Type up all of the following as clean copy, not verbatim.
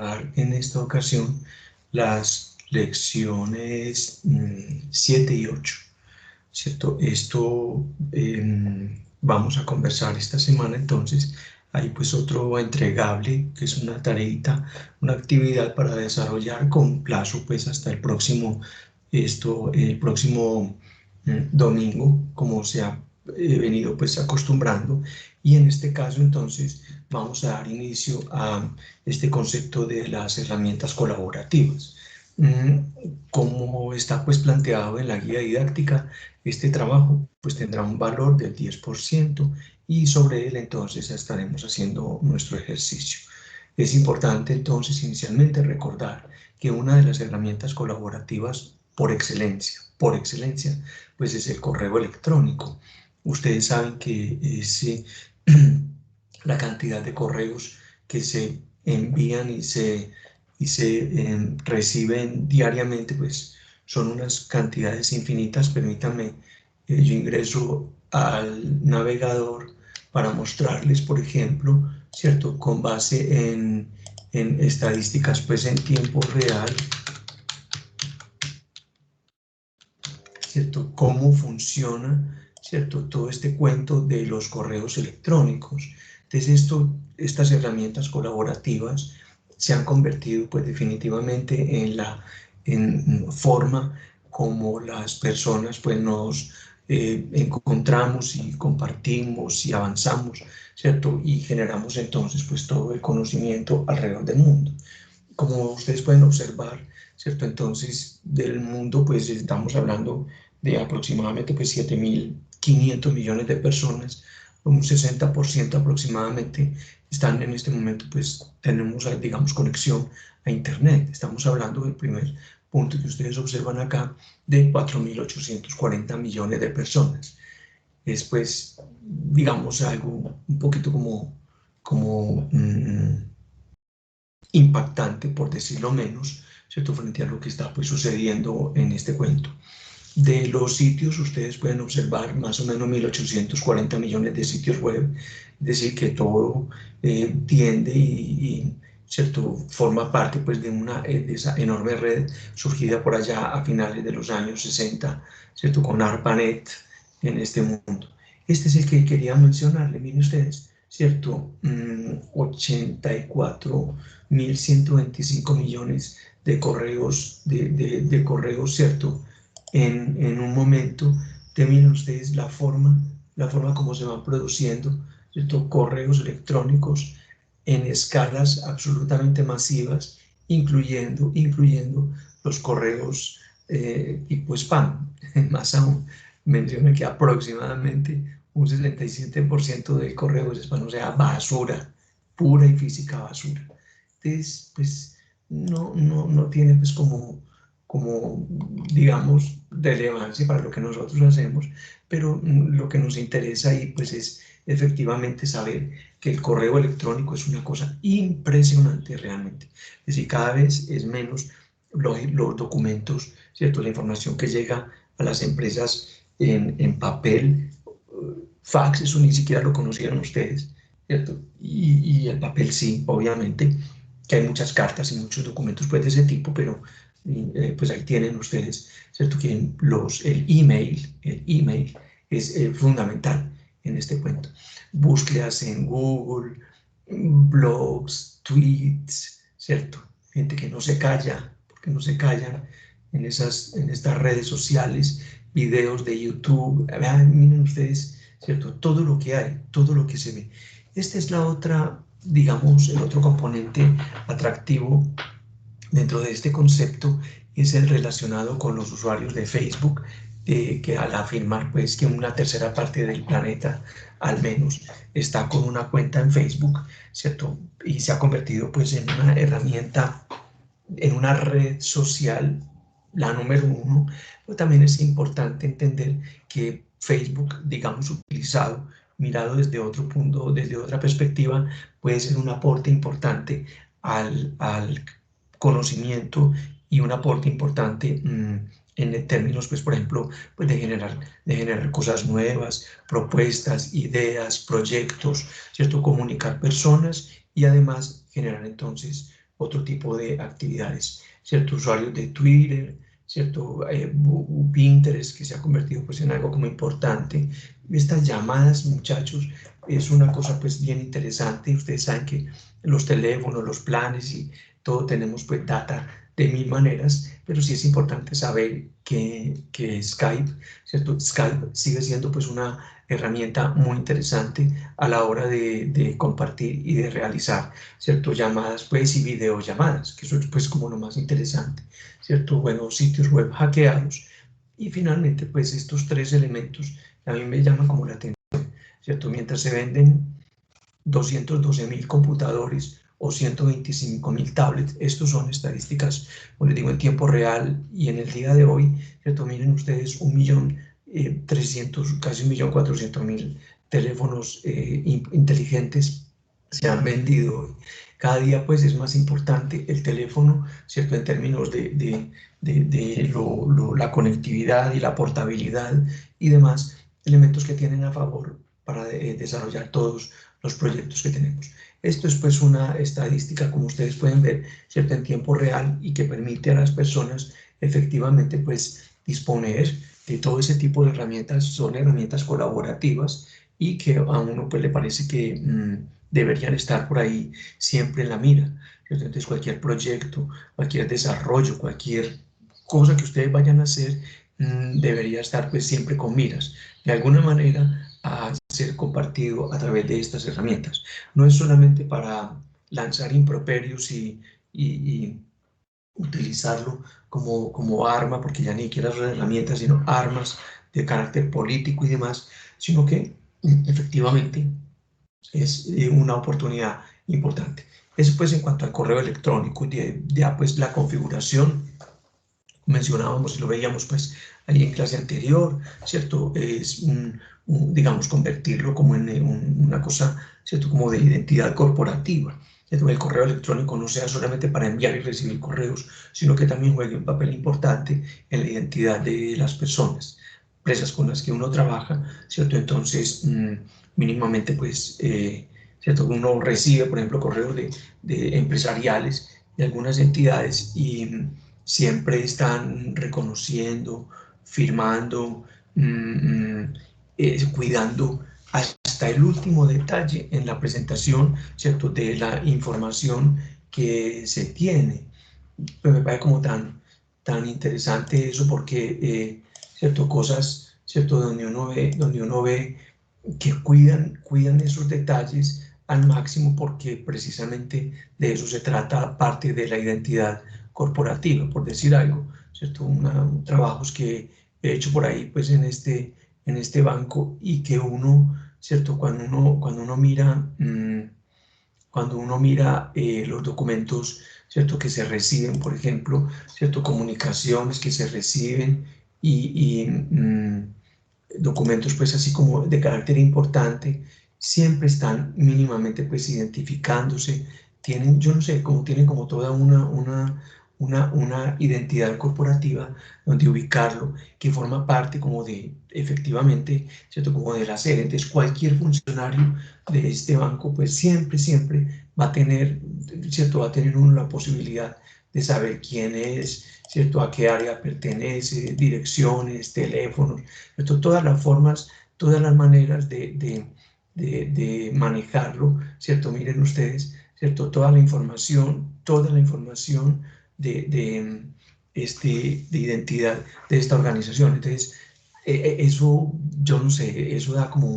trabajar en esta ocasión las lecciones 7 y 8, ¿cierto? Esto vamos a conversar esta semana, entonces hay pues otro entregable que es una tareita, una actividad para desarrollar con plazo pues hasta el próximo, el próximo domingo, como se ha venido pues acostumbrando, y en este caso entonces vamos a dar inicio a este concepto de las herramientas colaborativas. Como está pues planteado en la guía didáctica, este trabajo pues tendrá un valor del 10% y sobre él entonces estaremos haciendo nuestro ejercicio. Es importante entonces inicialmente recordar que una de las herramientas colaborativas por excelencia, pues es el correo electrónico. Ustedes saben que la cantidad de correos que se envían y se reciben diariamente, pues son unas cantidades infinitas. Permítanme, yo ingreso al navegador para mostrarles, por ejemplo, ¿cierto? Con base en estadísticas, pues en tiempo real, ¿cierto? Cómo funciona, ¿cierto? Todo este cuento de los correos electrónicos. Entonces, estas herramientas colaborativas se han convertido, pues, definitivamente en la forma como las personas, pues, nos encontramos y compartimos y avanzamos, ¿cierto? Y generamos entonces, pues, todo el conocimiento alrededor del mundo. Como ustedes pueden observar, ¿cierto? Entonces, del mundo, pues estamos hablando de aproximadamente pues, 7.500 millones de personas, un 60% aproximadamente están en este momento, pues tenemos, digamos, conexión a Internet. Estamos hablando del primer punto que ustedes observan acá, de 4.840 millones de personas. Es pues, digamos, algo un poquito como impactante, por decirlo menos, ¿cierto? Frente a lo que está pues, sucediendo en este cuento. De los sitios, ustedes pueden observar más o menos 1.840 millones de sitios web, es decir, que todo tiende ¿cierto? Forma parte pues, de esa enorme red surgida por allá a finales de los años 60, ¿cierto? Con ARPANET en este mundo. Este es el que quería mencionarle, miren ustedes, ¿cierto? 84.125 millones de correos, de correos, ¿cierto? En un momento, miren ustedes la forma como se van produciendo, ¿cierto? Correos electrónicos en escalas absolutamente masivas, incluyendo los correos tipo spam. Más aún, mencioné que aproximadamente un 67% del correo es spam, o sea, basura, pura y física basura. Entonces, pues, no tiene pues como, digamos, relevancia para lo que nosotros hacemos, pero lo que nos interesa ahí pues es efectivamente saber que el correo electrónico es una cosa impresionante realmente. Es decir, cada vez es menos los documentos, ¿cierto? La información que llega a las empresas en papel, fax, eso ni siquiera lo conocieron ustedes, ¿cierto? Y el papel sí, obviamente, que hay muchas cartas y muchos documentos pues, de ese tipo, pero pues ahí tienen ustedes, ¿cierto? Que el email es fundamental en este cuento. Búsquedas en Google, blogs, tweets, ¿cierto? Gente que no se calla, porque no se callan en estas redes sociales, videos de YouTube, miren ustedes, ¿cierto? Todo lo que hay, todo lo que se ve. Esta es la otra, digamos, el otro componente atractivo dentro de este concepto es el relacionado con los usuarios de Facebook, que al afirmar pues que una tercera parte del planeta al menos está con una cuenta en Facebook, ¿cierto? Y se ha convertido pues en una herramienta, en una red social, la número uno. Pero también es importante entender que Facebook, digamos, utilizado, mirado desde otro punto, desde otra perspectiva, puede ser un aporte importante al conocimiento y un aporte importante en términos, pues, por ejemplo, pues de generar cosas nuevas, propuestas, ideas, proyectos, ¿cierto? Comunicar personas y además generar entonces otro tipo de actividades, ¿cierto? Usuarios de Twitter, ¿cierto? Pinterest, que se ha convertido pues en algo como importante. Estas llamadas, muchachos, es una cosa pues bien interesante. Ustedes saben que los teléfonos, los planes y todo tenemos pues data de mil maneras, pero sí es importante saber que Skype, ¿cierto? Skype sigue siendo pues una herramienta muy interesante a la hora de compartir y de realizar, ¿cierto? Llamadas pues y videollamadas, que eso es pues como lo más interesante, ¿cierto? Bueno, sitios web hackeados y finalmente pues estos tres elementos a mí me llaman como la atención, ¿cierto? Mientras se venden 212.000 computadores o 125.000 tablets. Estos son estadísticas, como les digo, en tiempo real y en el día de hoy, ¿cierto? Miren ustedes, 1.300.000, casi 1.400.000 teléfonos inteligentes se han vendido hoy. Cada día pues es más importante el teléfono, ¿cierto? En términos de la conectividad y la portabilidad y demás elementos que tienen a favor para desarrollar todos los proyectos que tenemos. Esto es pues una estadística, como ustedes pueden ver, ¿cierto? En tiempo real y que permite a las personas efectivamente pues disponer de todo ese tipo de herramientas. Son herramientas colaborativas y que a uno pues le parece que deberían estar por ahí siempre en la mira, ¿cierto? Entonces cualquier proyecto, cualquier desarrollo, cualquier cosa que ustedes vayan a hacer debería estar pues siempre con miras. De alguna manera a ser compartido a través de estas herramientas. No es solamente para lanzar improperios y utilizarlo como arma, porque ya ni siquiera son herramientas, sino armas de carácter político y demás, sino que efectivamente es una oportunidad importante. Eso pues en cuanto al correo electrónico, ya pues la configuración mencionábamos y lo veíamos pues ahí en clase anterior, ¿cierto? Es digamos, convertirlo como en una cosa, ¿cierto? Como de identidad corporativa, ¿cierto? El correo electrónico no sea solamente para enviar y recibir correos, sino que también juegue un papel importante en la identidad de las personas, empresas con las que uno trabaja, ¿cierto? Entonces, mínimamente pues, ¿cierto? Uno recibe, por ejemplo, correos de empresariales de algunas entidades y siempre están reconociendo, firmando, cuidando hasta el último detalle en la presentación, ¿cierto?, de la información que se tiene. Pues me parece como tan interesante eso porque, ¿cierto?, cosas, ¿cierto?, donde uno ve que cuidan esos detalles al máximo porque precisamente de eso se trata parte de la identidad corporativa, por decir algo, ¿cierto? Trabajos que he hecho por ahí pues en este banco y que uno, ¿cierto? Cuando uno mira, cuando uno mira los documentos, ¿cierto? Que se reciben, por ejemplo, ¿cierto? Comunicaciones que se reciben y documentos pues así como de carácter importante, siempre están mínimamente pues identificándose, tienen, yo no sé, como tienen como toda una identidad corporativa donde ubicarlo, que forma parte como de, efectivamente, ¿cierto? Como de la sede. Entonces cualquier funcionario de este banco pues siempre va a tener, ¿cierto? Va a tener uno la posibilidad de saber quién es, ¿cierto? A qué área pertenece, direcciones, teléfonos, ¿cierto? Todas las formas, todas las maneras de manejarlo, ¿cierto? Miren ustedes, ¿cierto? Toda la información de identidad de esta organización. Entonces, eso, yo no sé, eso da como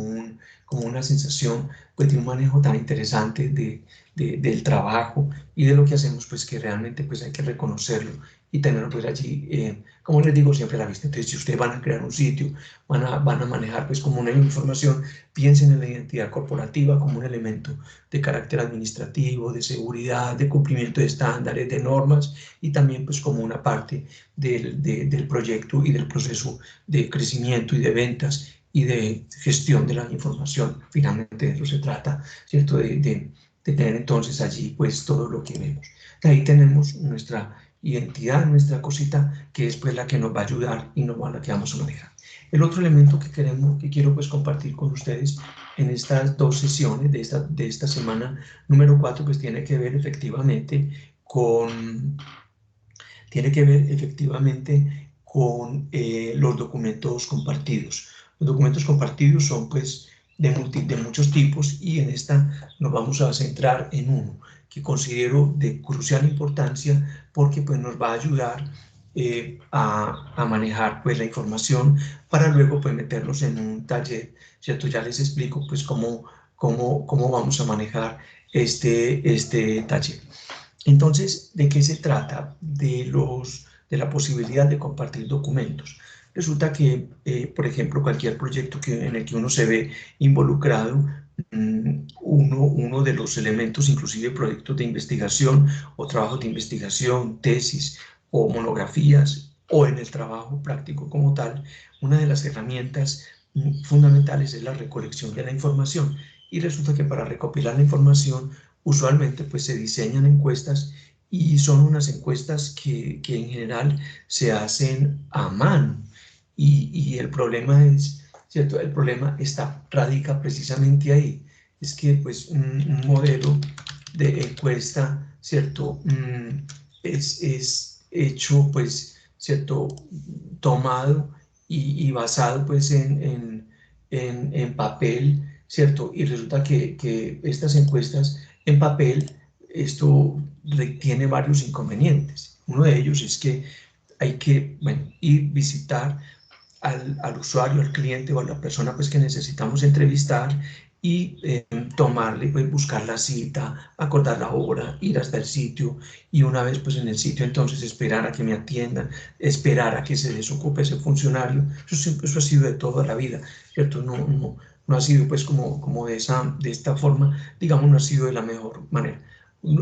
una sensación pues, de un manejo tan interesante del trabajo y de lo que hacemos, pues que realmente pues hay que reconocerlo y tenerlo pues allí, como les digo, siempre a la vista. Entonces, si ustedes van a crear un sitio, van a manejar pues como una información, piensen en la identidad corporativa como un elemento de carácter administrativo, de seguridad, de cumplimiento de estándares, de normas y también pues como una parte del proyecto y del proceso de crecimiento y de ventas y de gestión de la información. Finalmente de eso se trata, ¿cierto? De tener entonces allí pues todo lo que vemos. De ahí tenemos nuestra identidad, nuestra cosita, que es pues la que nos va a ayudar y nos va a la que vamos a manejar. El otro elemento que quiero pues compartir con ustedes en estas dos sesiones de esta semana número 4, pues tiene que ver efectivamente tiene que ver efectivamente con los documentos compartidos. Los documentos compartidos son pues de muchos tipos y en esta nos vamos a centrar en uno que considero de crucial importancia porque pues nos va a ayudar a manejar pues la información para luego pues meternos en un taller, ¿cierto? Ya les explico pues cómo vamos a manejar este taller. Entonces, ¿de qué se trata? De la posibilidad de compartir documentos. Resulta que, por ejemplo, cualquier proyecto en el que uno se ve involucrado, uno de los elementos, inclusive proyectos de investigación o trabajos de investigación, tesis o monografías, o en el trabajo práctico como tal, una de las herramientas fundamentales es la recolección de la información. Y resulta que para recopilar la información, usualmente pues se diseñan encuestas y son unas encuestas que en general se hacen a mano y el problema es, ¿cierto? El problema radica precisamente ahí, es que pues un modelo de encuesta, ¿cierto? Es hecho pues, ¿cierto? Tomado y basado pues en papel, ¿cierto? Y resulta que estas encuestas en papel, esto tiene varios inconvenientes. Uno de ellos es que hay que, bueno, ir visitar al usuario, al cliente o a la persona pues, que necesitamos entrevistar y tomarle, pues, buscar la cita, acordar la hora, ir hasta el sitio y una vez pues en el sitio entonces esperar a que me atiendan, esperar a que se desocupe ese funcionario. Eso ha sido de toda la vida, ¿cierto? No ha sido pues como de esta forma, digamos, no ha sido de la mejor manera.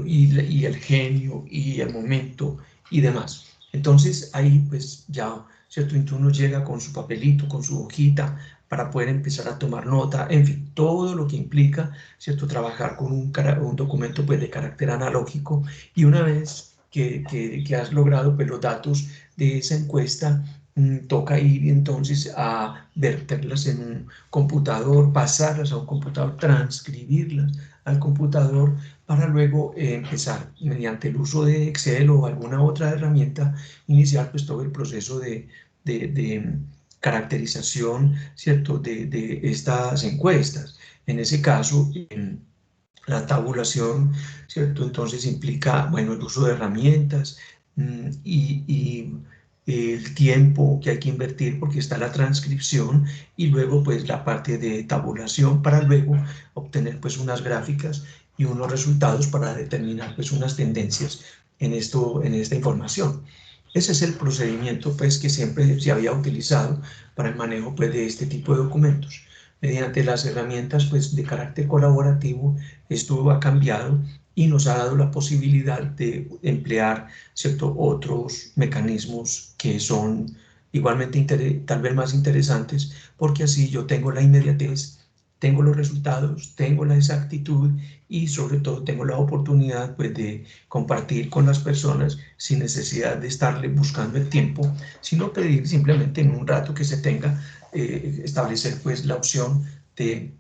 Y el genio y el momento y demás. Entonces ahí pues ya, ¿cierto? Entonces uno llega con su papelito, con su hojita, para poder empezar a tomar nota, en fin, todo lo que implica, ¿cierto? Trabajar con un documento pues de carácter analógico y una vez que has logrado pues los datos de esa encuesta, toca ir entonces a verterlas en un computador, pasarlas a un computador, transcribirlas al computador para luego empezar mediante el uso de Excel o alguna otra herramienta, iniciar pues todo el proceso de caracterización, ¿cierto? De estas encuestas. En ese caso, la tabulación, ¿cierto? Entonces implica, bueno, el uso de herramientas y el tiempo que hay que invertir porque está la transcripción y luego pues la parte de tabulación para luego obtener pues unas gráficas y unos resultados para determinar pues unas tendencias en esta información. Ese es el procedimiento pues que siempre se había utilizado para el manejo pues de este tipo de documentos. Mediante las herramientas pues de carácter colaborativo, esto ha cambiado y nos ha dado la posibilidad de emplear, ¿cierto?, otros mecanismos que son igualmente tal vez más interesantes, porque así yo tengo la inmediatez, tengo los resultados, tengo la exactitud y sobre todo tengo la oportunidad pues, de compartir con las personas sin necesidad de estarle buscando el tiempo, sino pedir simplemente en un rato que se tenga, establecer pues la opción de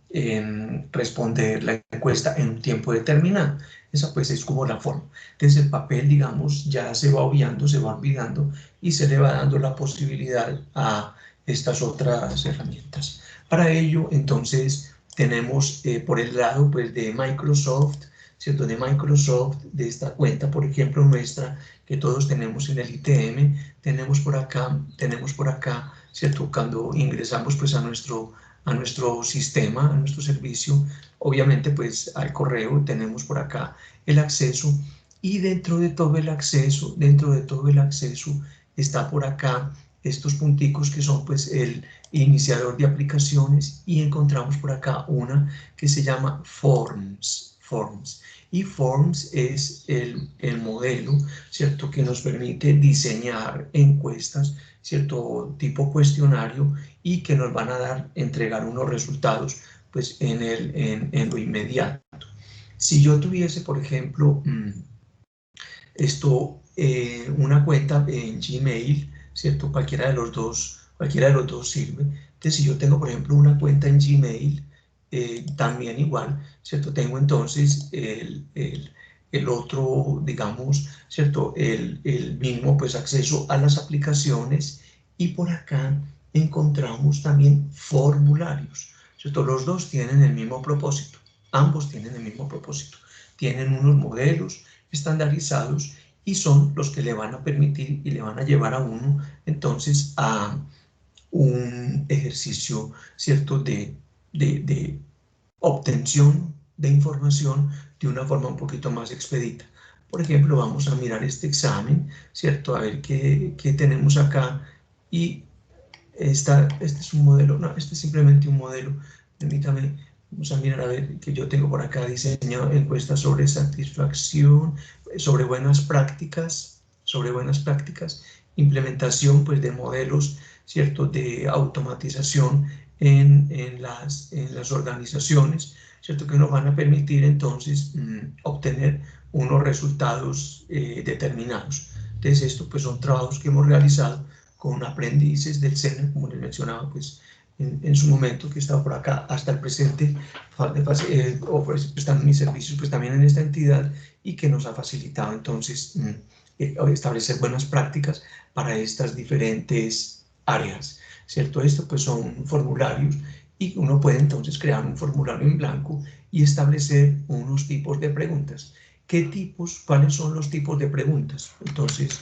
responder la encuesta en un tiempo determinado. Esa pues es como la forma. Entonces el papel, digamos, ya se va obviando, se va olvidando y se le va dando la posibilidad a estas otras herramientas. Para ello, entonces, tenemos por el lado pues, de Microsoft, ¿cierto? De Microsoft, de esta cuenta, por ejemplo, nuestra, que todos tenemos en el ITM, tenemos por acá, ¿cierto? Cuando ingresamos pues a nuestro sistema, a nuestro servicio, obviamente pues al correo tenemos por acá el acceso y dentro de todo el acceso, está por acá estos punticos que son pues el iniciador de aplicaciones y encontramos por acá una que se llama Forms. Y Forms es el modelo, ¿cierto?, que nos permite diseñar encuestas, ¿cierto?, tipo cuestionario y que nos van a entregar unos resultados pues en lo inmediato. Si yo tuviese, por ejemplo, una cuenta en Gmail, ¿cierto? Cualquiera de los dos sirve. Entonces, si yo tengo, por ejemplo, una cuenta en Gmail, también igual, ¿cierto? Tengo entonces el otro, digamos, ¿cierto? El mismo pues acceso a las aplicaciones, y por acá encontramos también formularios, ¿cierto? Los dos tienen el mismo propósito, ambos tienen el mismo propósito, tienen unos modelos estandarizados y son los que le van a permitir y le van a llevar a uno entonces a un ejercicio, ¿cierto?, de obtención de información de una forma un poquito más expedita. Por ejemplo, vamos a mirar este examen, ¿cierto? A ver qué tenemos acá. Y este es un modelo, no, este es simplemente un modelo. Permítame, vamos a mirar a ver que yo tengo por acá diseñado encuestas sobre satisfacción, sobre buenas prácticas, implementación pues de modelos, ¿cierto?, de automatización en las organizaciones, ¿cierto?, que nos van a permitir entonces obtener unos resultados determinados. Entonces, esto pues son trabajos que hemos realizado con aprendices del SENA, como les mencionaba pues en su momento, que estaba por acá hasta el presente, prestando mis servicios pues también en esta entidad, y que nos ha facilitado entonces establecer buenas prácticas para estas diferentes áreas, ¿cierto? Esto pues son formularios, y uno puede entonces crear un formulario en blanco y establecer unos tipos de preguntas. ¿Qué tipos? ¿Cuáles son los tipos de preguntas? Entonces,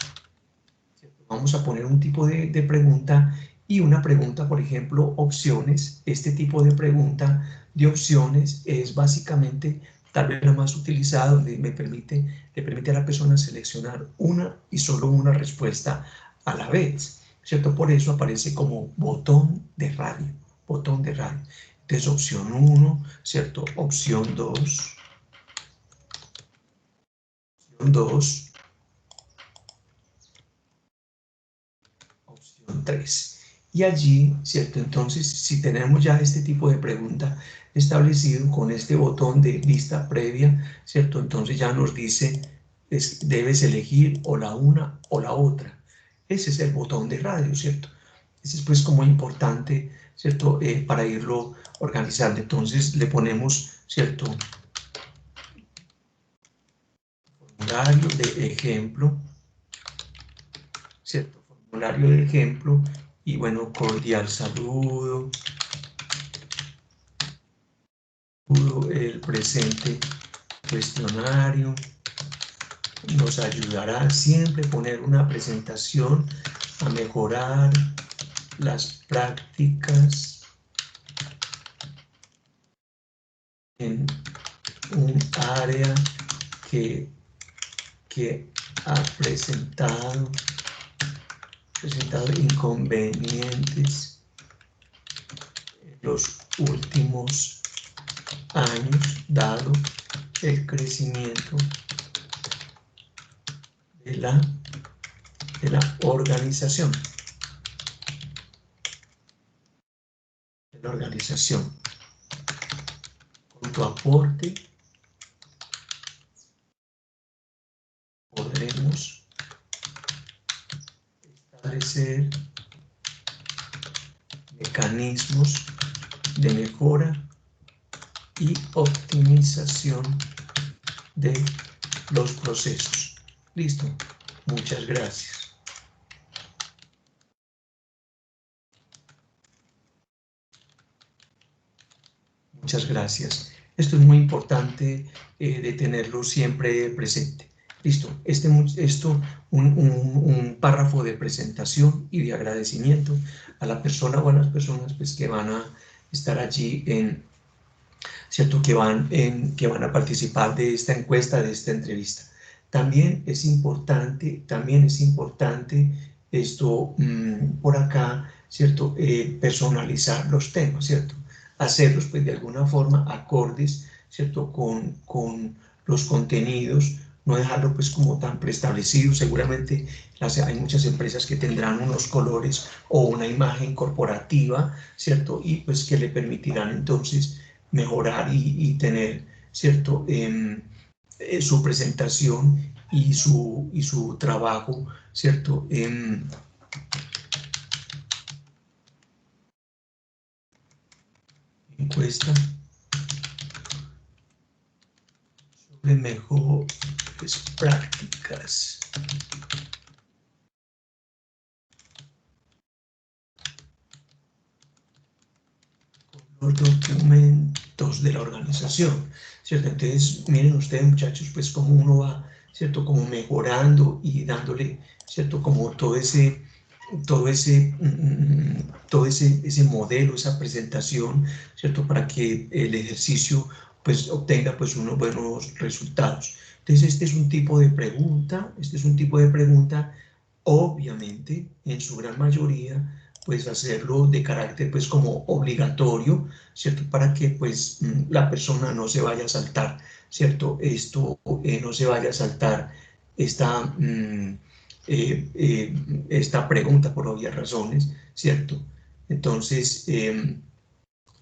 vamos a poner un tipo de pregunta, y una pregunta, por ejemplo, opciones. Este tipo de pregunta de opciones es básicamente tal vez la más utilizada, donde le permite a la persona seleccionar una y solo una respuesta a la vez, ¿cierto? Por eso aparece como botón de radio, botón de radio. Entonces, opción 1, ¿cierto? Opción 2, opción 2, opción 3. Y allí, ¿cierto? Entonces, si tenemos ya este tipo de pregunta establecido con este botón de vista previa, ¿cierto? Entonces ya nos dice, debes elegir o la una o la otra. Ese es el botón de radio, ¿cierto? Ese es pues como importante, ¿cierto? Para irlo organizando. Entonces le ponemos, ¿cierto?, formulario de ejemplo, ¿cierto? Formulario de ejemplo, y bueno, cordial saludo, el presente cuestionario nos ayudará siempre a poner una presentación, a mejorar las prácticas en un área que ha presentado inconvenientes en los últimos años, dado el crecimiento de la organización. Con tu aporte podremos establecer mecanismos de mejora y optimización de los procesos. Listo. Muchas gracias. Muchas gracias. Esto es muy importante de tenerlo siempre presente. Listo. Un párrafo de presentación y de agradecimiento a la persona o a las personas pues, que van a estar allí ¿cierto? Que van a participar de esta encuesta, de esta entrevista. También es importante esto por acá, ¿cierto? Personalizar los temas, ¿cierto? Hacerlos pues de alguna forma acordes, ¿cierto? Con los contenidos, no dejarlo pues como tan preestablecido. Seguramente hay muchas empresas que tendrán unos colores o una imagen corporativa, ¿cierto? Y pues que le permitirán entonces mejorar y tener, ¿cierto? Su presentación y su trabajo, ¿cierto? Encuesta de mejores prácticas. Los documentos de la organización, ¿cierto? Entonces, miren ustedes, muchachos, pues cómo uno va, ¿cierto? Como mejorando y dándole, ¿cierto? Como todo ese modelo, esa presentación, ¿cierto? Para que el ejercicio, pues, obtenga, pues, unos buenos resultados. Entonces, este es un tipo de pregunta, obviamente, en su gran mayoría, pues hacerlo de carácter pues como obligatorio, ¿cierto? Para que pues la persona no se vaya a saltar, ¿cierto? Esto no se vaya a saltar esta, esta pregunta por obvias razones, ¿cierto? Entonces,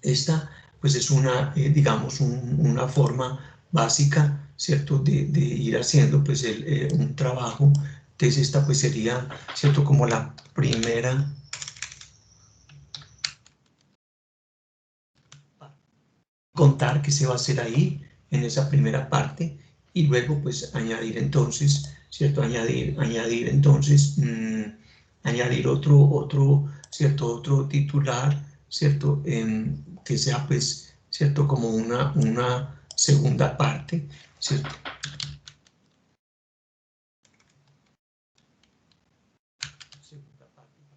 esta pues es una, digamos, una forma básica, ¿cierto? De ir haciendo pues un trabajo. Entonces esta pues sería, ¿cierto? Como la primera contar qué se va a hacer ahí en esa primera parte y luego pues añadir entonces, ¿cierto? Añadir entonces, añadir ¿cierto? Otro titular, ¿cierto? Que sea pues, ¿cierto? Como una segunda parte, ¿cierto?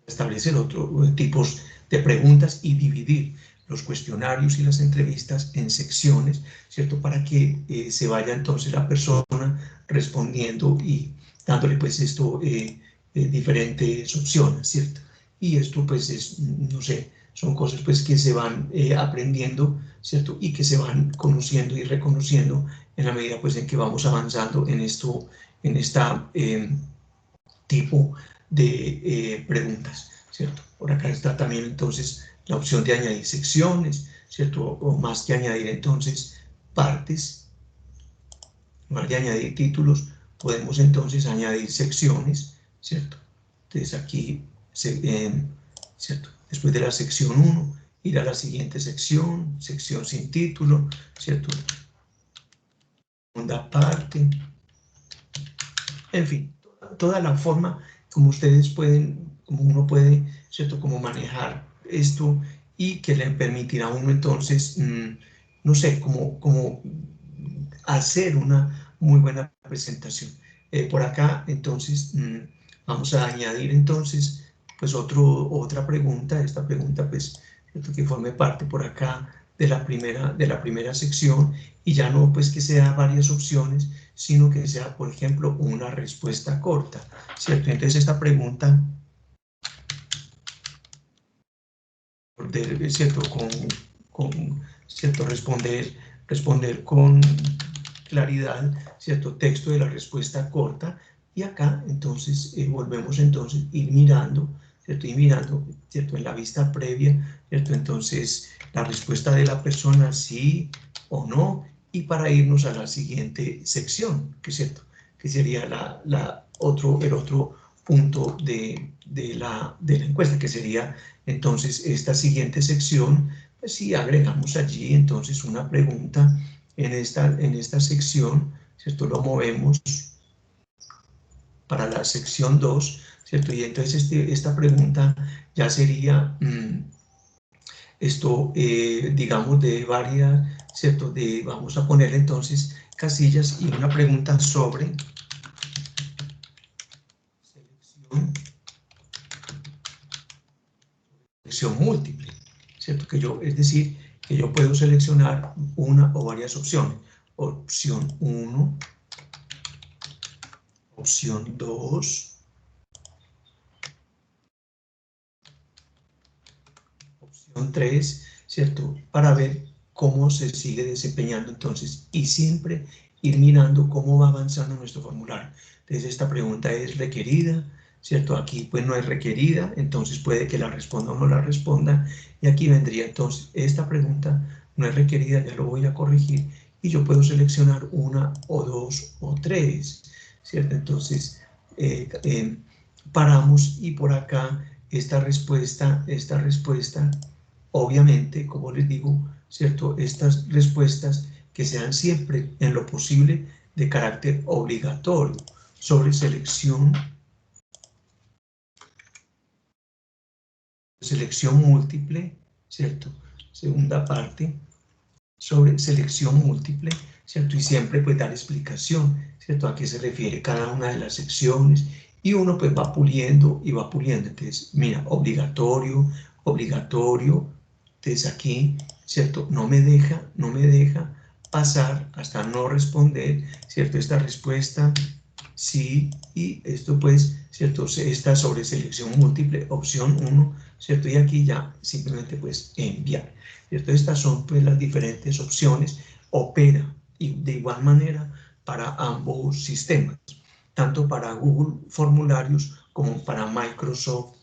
Establecer otros tipos de preguntas y dividir los cuestionarios y las entrevistas en secciones, ¿cierto? Para que se vaya entonces la persona respondiendo y dándole pues esto diferentes opciones, ¿cierto? Y esto pues es, no sé, son cosas pues que se van aprendiendo, ¿cierto? Y que se van conociendo y reconociendo en la medida pues en que vamos avanzando en esto, en esta tipo de preguntas, ¿cierto? Por acá está también entonces la opción de añadir secciones, ¿cierto? O más que añadir entonces partes, en lugar de añadir títulos, podemos entonces añadir secciones, ¿cierto? Entonces aquí, ¿cierto? Después de la sección 1, ir a la siguiente sección, sección sin título, ¿cierto? Segunda parte, en fin, toda la forma como ustedes pueden, como uno puede, ¿cierto? Como manejar esto y que le permitirá a uno entonces, no sé, como hacer una muy buena presentación. Por acá, entonces, vamos a añadir entonces, pues otra pregunta, esta pregunta, pues, ¿cierto? Que forme parte por acá de la primera sección y ya no, pues, que sea varias opciones, sino que sea, por ejemplo, una respuesta corta, ¿cierto? Entonces esta pregunta, ¿cierto? ¿Cierto? Responder con claridad, ¿cierto? Texto de la respuesta corta y acá, entonces, volvemos entonces a ir mirando, ¿cierto? Y mirando, ¿cierto? En la vista previa, ¿cierto? Entonces, la respuesta de la persona sí o no y para irnos a la siguiente sección, ¿qué es cierto? Que sería el otro punto de la encuesta, que sería entonces esta siguiente sección, pues si agregamos allí entonces una pregunta en esta sección, ¿cierto? Lo movemos para la sección 2, ¿cierto? Y entonces esta pregunta ya sería esto, digamos, de varias, ¿cierto? Vamos a poner entonces casillas y una pregunta sobre selección múltiple, ¿cierto? Es decir, que yo puedo seleccionar una o varias opciones. Opción 1, opción 2, opción 3, ¿cierto? Para ver cómo se sigue desempeñando entonces y siempre ir mirando cómo va avanzando nuestro formulario. Entonces esta pregunta es requerida, ¿cierto? Aquí pues no es requerida, entonces puede que la responda o no la responda y aquí vendría entonces esta pregunta no es requerida, ya lo voy a corregir y yo puedo seleccionar una o dos o tres, ¿cierto? Entonces paramos y por acá esta respuesta, obviamente, como les digo, ¿cierto? Estas respuestas que sean siempre, en lo posible, de carácter obligatorio, sobre selección múltiple, ¿cierto? Segunda parte, sobre selección múltiple, ¿cierto? Y siempre pues dar explicación, ¿cierto? A qué se refiere cada una de las secciones, y uno pues va puliendo y va puliendo. Entonces, mira, obligatorio, entonces aquí, ¿cierto? No me deja pasar hasta no responder, ¿cierto? Esta respuesta, sí, y esto pues, ¿cierto? Esta sobre selección múltiple, opción 1, ¿cierto? Y aquí ya simplemente pues enviar, ¿cierto? Estas son pues las diferentes opciones. Opera y de igual manera para ambos sistemas, tanto para Google Formularios como para Microsoft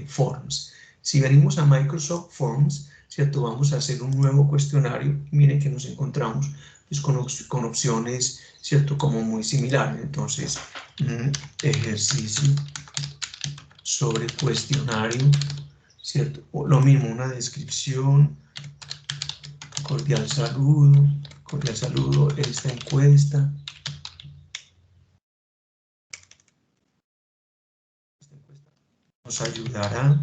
Forms. Si venimos a Microsoft Forms, ¿cierto? Vamos a hacer un nuevo cuestionario. Miren que nos encontramos pues, con opciones, ¿cierto? Como muy similares. Entonces, ejercicio sobre cuestionario, ¿cierto? O lo mismo, una descripción, cordial saludo, esta encuesta. Nos ayudará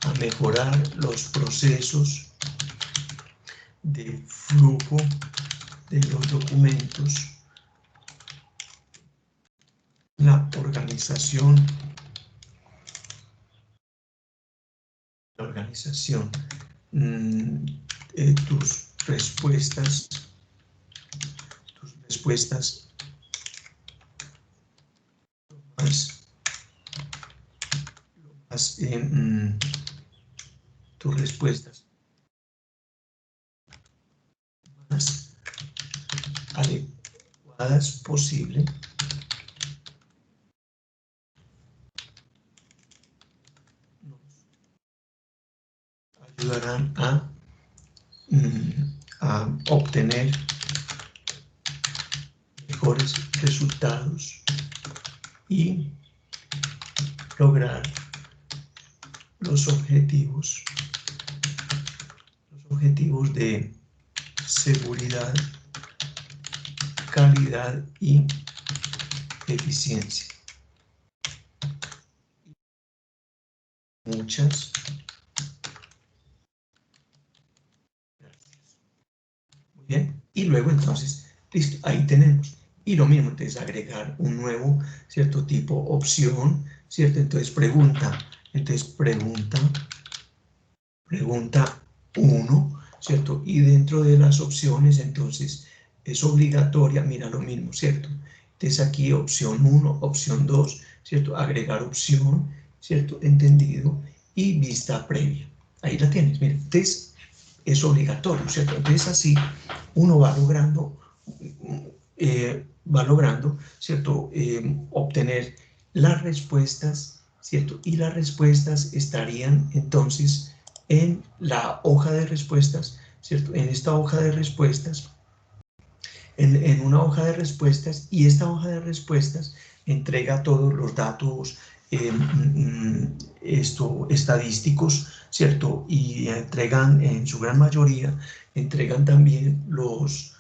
a mejorar los procesos de flujo de los documentos, la organización tus respuestas tus respuestas más adecuadas posible, ayudarán a obtener mejores resultados y lograr los objetivos de seguridad, calidad y eficiencia. Muchas gracias. Muy bien. Y luego entonces, listo, ahí tenemos. Y lo mismo, entonces agregar un nuevo, ¿cierto? Tipo opción, ¿cierto? Entonces pregunta 1, ¿cierto? Y dentro de las opciones, entonces, es obligatoria, mira lo mismo, ¿cierto? Entonces aquí opción 1, opción 2, ¿cierto? Agregar opción, ¿cierto? Entendido, y vista previa. Ahí la tienes, mira, entonces es obligatorio, ¿cierto? Entonces así uno va logrando, ¿cierto? Obtener las respuestas, ¿cierto? Y las respuestas estarían entonces en la hoja de respuestas, ¿cierto? En esta hoja de respuestas, en una hoja de respuestas, y esta hoja de respuestas entrega todos los datos estadísticos, ¿cierto? Y entregan, en su gran mayoría, entregan también los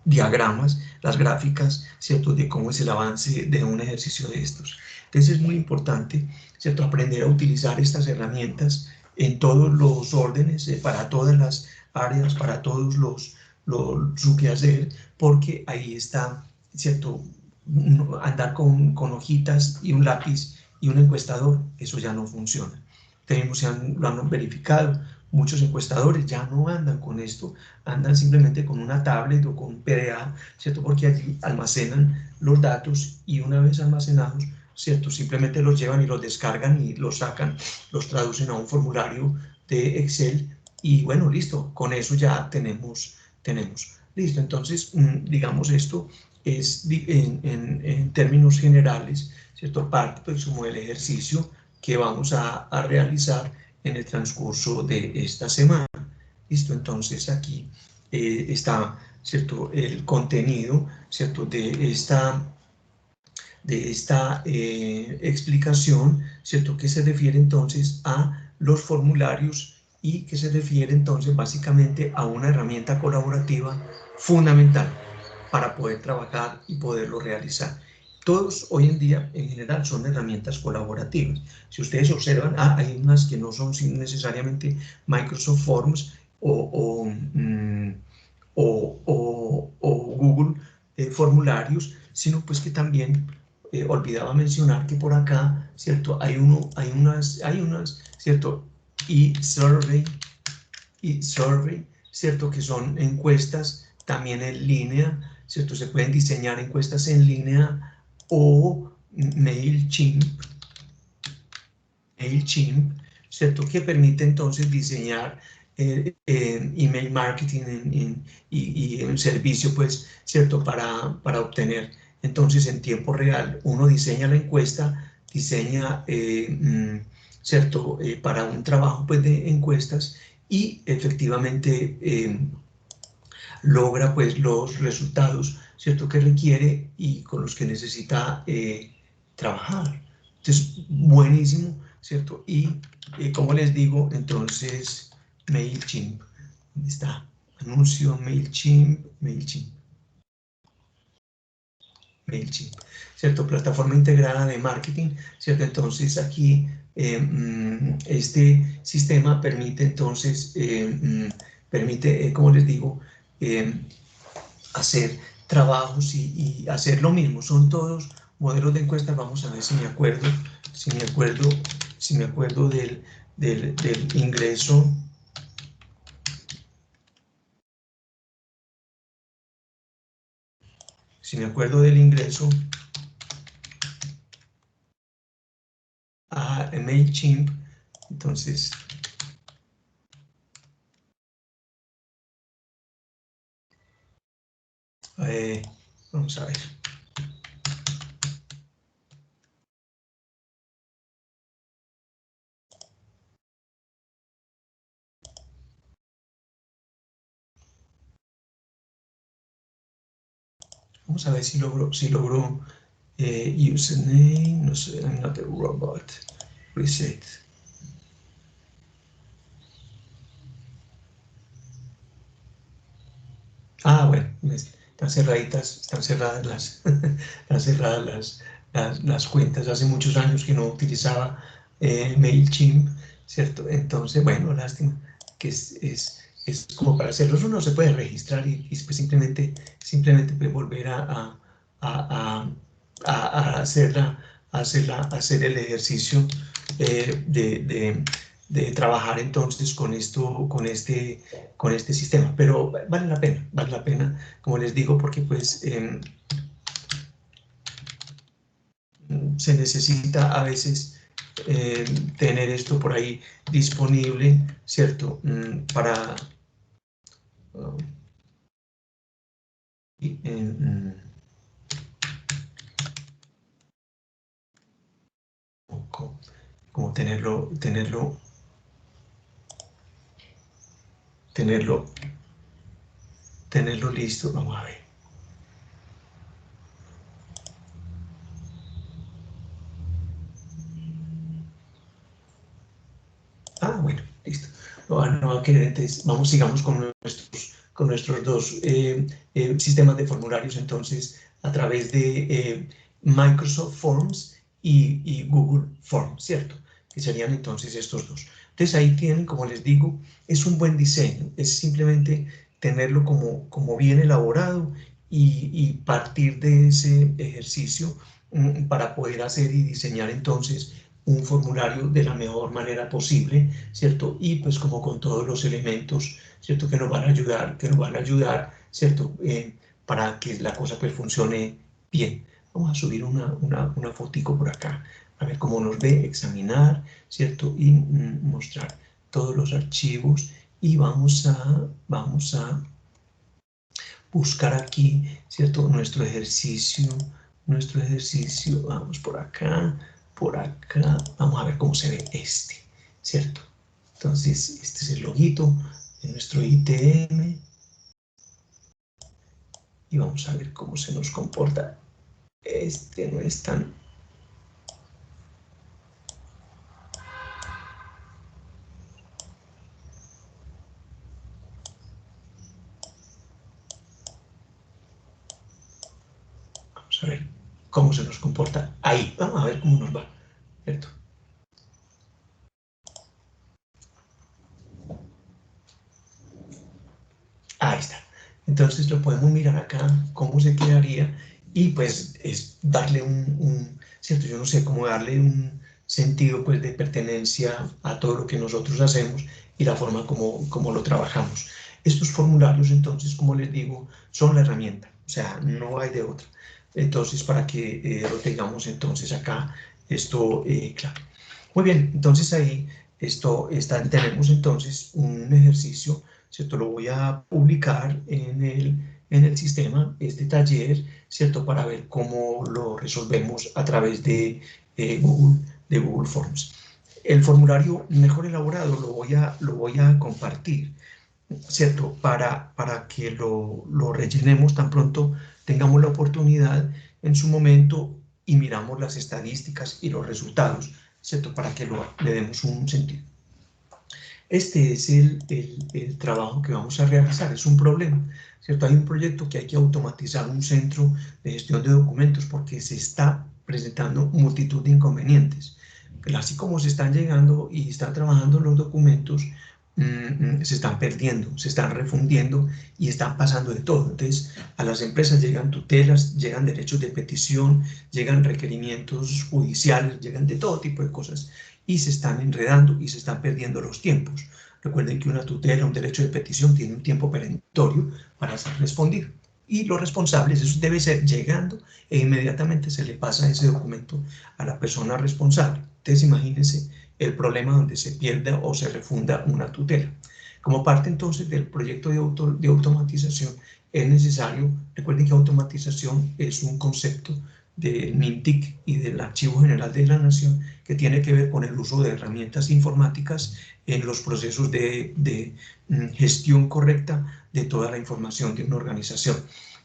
diagramas, las gráficas, ¿cierto? De cómo es el avance de un ejercicio de estos. Entonces es muy importante, ¿cierto? Aprender a utilizar estas herramientas en todos los órdenes, para todas las áreas, para todos su quehacer, porque ahí está, ¿cierto? Andar con hojitas y un lápiz y un encuestador, eso ya no funciona. Tenemos, lo han verificado, muchos encuestadores ya no andan con esto, andan simplemente con una tablet o con un PDA, ¿cierto? Porque allí almacenan los datos, y una vez almacenados, ¿cierto? Simplemente los llevan y los descargan y los sacan, los traducen a un formulario de Excel, y bueno, listo, con eso ya tenemos. Listo, entonces, digamos, esto es en términos generales, ¿cierto? Parte pues, como del ejercicio que vamos a realizar en el transcurso de esta semana. Listo, entonces aquí está, ¿cierto? El contenido, ¿cierto? esta explicación, ¿cierto? Que se refiere entonces a los formularios y que se refiere entonces básicamente a una herramienta colaborativa fundamental para poder trabajar y poderlo realizar. Todos hoy en día, en general, son herramientas colaborativas. Si ustedes observan, hay unas que no son necesariamente Microsoft Forms o Google formularios, sino pues que también olvidaba mencionar que por acá, ¿cierto? Hay unas, ¿cierto? E-Survey, ¿cierto? Que son encuestas también en línea, ¿cierto? Se pueden diseñar encuestas en línea o MailChimp, ¿cierto? Que permite entonces diseñar email marketing y un servicio, pues, ¿cierto? Para obtener entonces en tiempo real, uno diseña la encuesta, diseña, ¿cierto? Para un trabajo, pues, de encuestas y efectivamente logra, pues, los resultados, ¿cierto? Que requiere y con los que necesita trabajar. Entonces, buenísimo, ¿cierto? Y como les digo, entonces, MailChimp, ¿dónde está? Anuncio, MailChimp, ¿cierto? Plataforma integrada de marketing, ¿cierto? Entonces, aquí este sistema permite, entonces, permite, como les digo, hacer trabajos y hacer lo mismo. Son todos modelos de encuestas. Vamos a ver si me acuerdo, si me acuerdo del ingreso. Si me acuerdo del ingreso a MailChimp, entonces vamos a ver. Vamos a ver si logro username, no sé, I'm not a robot, reset. Bueno, están cerraditas, están cerradas están cerradas las cuentas. Hace muchos años que no utilizaba MailChimp, ¿cierto? Entonces, bueno, lástima que es como para hacerlo. Uno se puede registrar y pues simplemente puede volver a, hacer el ejercicio de trabajar entonces con esto, con este sistema, pero vale la pena, como les digo, porque pues se necesita a veces tener esto por ahí disponible, ¿cierto? Para como tenerlo listo. Vamos a ver. Bueno, listo. No va a querer, entonces sigamos con nuestros dos sistemas de formularios, entonces, a través de Microsoft Forms y Google Forms, ¿cierto? Que serían entonces estos dos. Entonces ahí tienen, como les digo, es un buen diseño, es simplemente tenerlo como bien elaborado y partir de ese ejercicio para poder hacer y diseñar entonces un formulario de la mejor manera posible, ¿cierto? Y pues como con todos los elementos, ¿cierto? Que nos van a ayudar, ¿cierto? Para que la cosa pues funcione bien. Vamos a subir una fotico por acá, a ver cómo nos ve, examinar, ¿cierto? Y mostrar todos los archivos y vamos a buscar aquí, ¿cierto? Nuestro ejercicio, vamos por acá, vamos a ver cómo se ve ¿cierto? Entonces, este es el loguito de nuestro ITM y vamos a ver cómo se nos comporta este no es tan... Vamos a ver cómo se nos comporta ahí. Vamos a ver cómo nos va, ¿cierto? Ahí está. Entonces lo podemos mirar acá, cómo se quedaría, y pues es darle ¿cierto? Yo no sé, cómo darle un sentido pues de pertenencia a todo lo que nosotros hacemos y la forma como lo trabajamos. Estos formularios, entonces, como les digo, son la herramienta, o sea, no hay de otra. Entonces, para que lo tengamos entonces acá, esto claro. Muy bien, entonces ahí tenemos entonces un ejercicio, ¿cierto? Lo voy a publicar en el sistema, este taller, ¿cierto? Para ver cómo lo resolvemos a través de Google Forms. El formulario mejor elaborado lo voy a compartir, ¿cierto? Para que lo rellenemos tan pronto tengamos la oportunidad en su momento y miramos las estadísticas y los resultados, ¿cierto? Para que le demos un sentido. Este es el trabajo que vamos a realizar, es un problema, ¿cierto? Hay un proyecto que hay que automatizar un centro de gestión de documentos porque se está presentando multitud de inconvenientes. Así como se están llegando y están trabajando los documentos, se están perdiendo, se están refundiendo y están pasando de todo. Entonces, a las empresas llegan tutelas, llegan derechos de petición, llegan requerimientos judiciales, llegan de todo tipo de cosas y se están enredando y se están perdiendo los tiempos. Recuerden que una tutela, un derecho de petición tiene un tiempo perentorio para ser respondido. Y los responsables, eso debe ser llegando e inmediatamente se le pasa ese documento a la persona responsable. Entonces imagínense el problema donde se pierda o se refunda una tutela. Como parte entonces del proyecto de automatización es necesario, recuerden que automatización es un concepto del MINTIC y del Archivo General de la Nación que tiene que ver con el uso de herramientas informáticas en los procesos de gestión correcta de toda la información de una organización.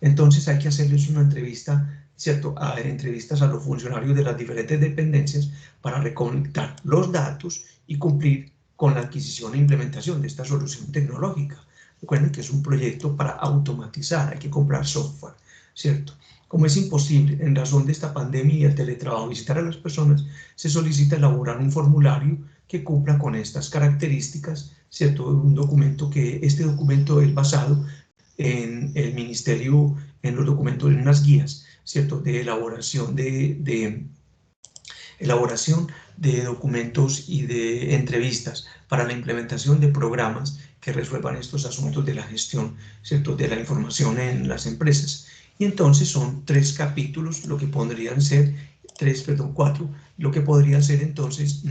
Entonces hay que hacerles una entrevista, ¿cierto? Entrevistas a los funcionarios de las diferentes dependencias para recolectar los datos y cumplir con la adquisición e implementación de esta solución tecnológica. Recuerden que es un proyecto para automatizar, hay que comprar software, ¿cierto? Como es imposible, en razón de esta pandemia y el teletrabajo, visitar a las personas, se solicita elaborar un formulario que cumpla con estas características, ¿cierto? Este documento es basado en el ministerio, en los documentos, en unas guías, ¿cierto? De elaboración de documentos y de entrevistas para la implementación de programas que resuelvan estos asuntos de la gestión, ¿cierto? De la información en las empresas. Y entonces son 3 capítulos, lo que podrían ser, 4, lo que podrían ser entonces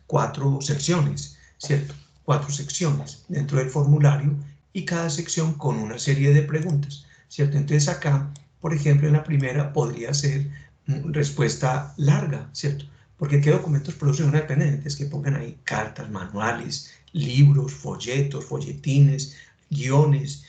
4 secciones, ¿cierto? 4 secciones dentro del formulario y cada sección con una serie de preguntas, ¿cierto? Entonces acá, por ejemplo, en la primera podría ser respuesta larga, ¿cierto? Porque ¿qué documentos producen una dependencia? Entonces que pongan ahí cartas, manuales, libros, folletos, folletines, guiones,